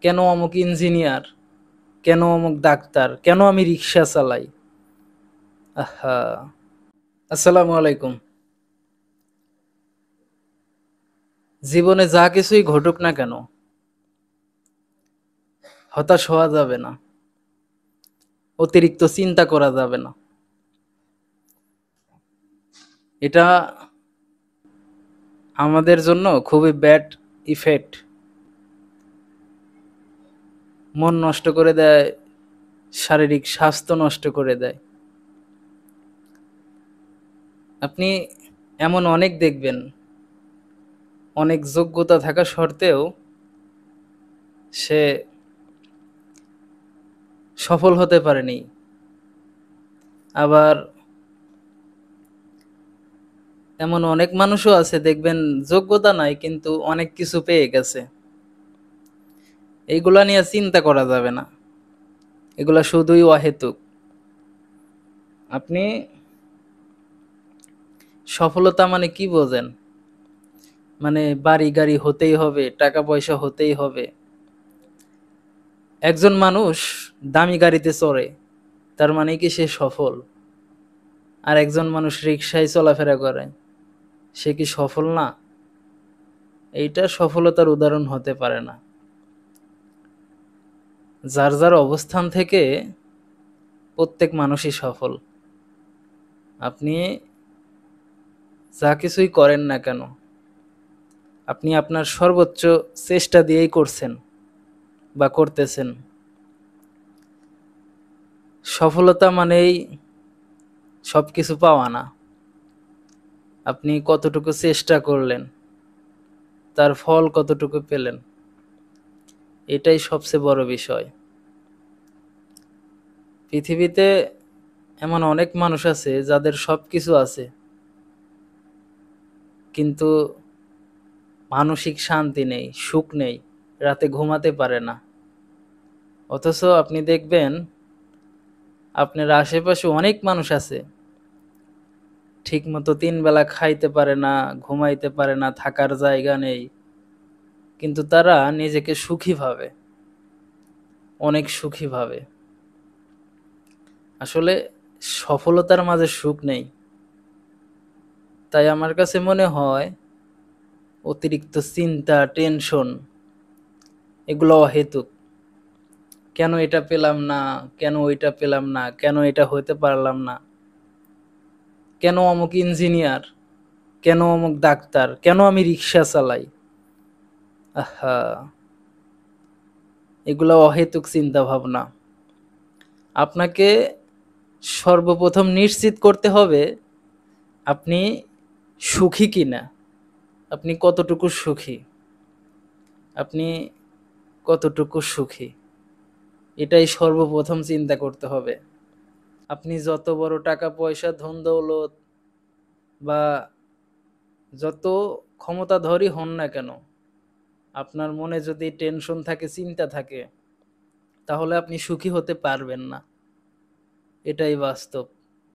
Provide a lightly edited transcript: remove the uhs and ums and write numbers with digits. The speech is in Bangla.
কেন অমুক ইঞ্জিনিয়ার, কেন অমুক ডাক্তার, কেন আমি রিক্সা চালাই। আহা। আসসালামু আলাইকুম। জীবনে যা কিছুই ঘটুক না কেন, হতাশ হওয়া যাবে না, অতিরিক্ত চিন্তা করা যাবে না। এটা আমাদের জন্য খুবই ব্যাড ইফেক্ট। মন নষ্ট করে দেয়, শারীরিক স্বাস্থ্য নষ্ট করে দেয়। আপনি এমন অনেক দেখবেন, অনেক যোগ্যতা থাকা সত্ত্বেও সে সফল হতে পারেনি। আবার এমন অনেক মানুষও আছে দেখবেন, যোগ্যতা নাই কিন্তু অনেক কিছু পেয়ে গেছে। এইগুলা নিয়ে চিন্তা করা যাবে না, এগুলা শুধুই অহেতুক। আপনি সফলতা মানে কি বোঝেন? মানে বাড়ি গাড়ি হতেই হবে, টাকা পয়সা হতেই হবে। একজন মানুষ দামি গাড়িতে চড়ে, তার মানে কি সে সফল? আর একজন মানুষ রিক্সায় চলাফেরা করে, সে কি সফল না? এইটা সফলতার উদাহরণ হতে পারে না। যার যার অবস্থান থেকে প্রত্যেক মানুষই সফল। আপনি যা কিছুই করেন না কেন, আপনি আপনার সর্বোচ্চ চেষ্টা দিয়েই করছেন বা করতেছেন। সফলতা মানেই সবকিছু পাওয়া না। আপনি কতটুকু চেষ্টা করলেন, তার ফল কতটুকু পেলেন, এটাই সবচেয়ে বড় বিষয়। পৃথিবীতে এমন অনেক মানুষ আছে যাদের সবকিছু আছে, কিন্তু মানসিক শান্তি নেই, সুখ নেই, রাতে ঘুমাতে পারে না। অথচ আপনি দেখবেন আপনার আশেপাশে অনেক মানুষ আছে, ঠিক মতো ৩ বেলা খাইতে পারে না, ঘুমাইতে পারে না, থাকার জায়গা নেই, কিন্তু তারা নিজেকে সুখী ভাবে, অনেক সুখী ভাবে। আসলে সফলতার মাঝে সুখ নেই। তাই আমার কাছে মনে হয় অতিরিক্ত চিন্তা, টেনশন এগুলো অহেতুক। কেন এটা পেলাম না, কেন ওইটা পেলাম না, কেন এটা হইতে পারলাম না, কেন অমুক ইঞ্জিনিয়ার, কেন অমুক ডাক্তার, কেন আমি রিক্সা চালাই। আহা। এগুলো অহেতুক চিন্তা ভাবনা। আপনাকে সর্বপ্রথম নিশ্চিত করতে হবে আপনি সুখী কিনা, আপনি কতটুকু সুখী, আপনি কতটুকু সুখী, এটাই সর্বপ্রথম চিন্তা করতে হবে। আপনি যত বড় টাকা পয়সা ধন দৌলত বা যত ক্ষমতাধরই হন না কেন, আপনার মনে যদি টেনশন থাকে, চিন্তা থাকে, তাহলে আপনি সুখী হতে পারবেন না। এটাই বাস্তব।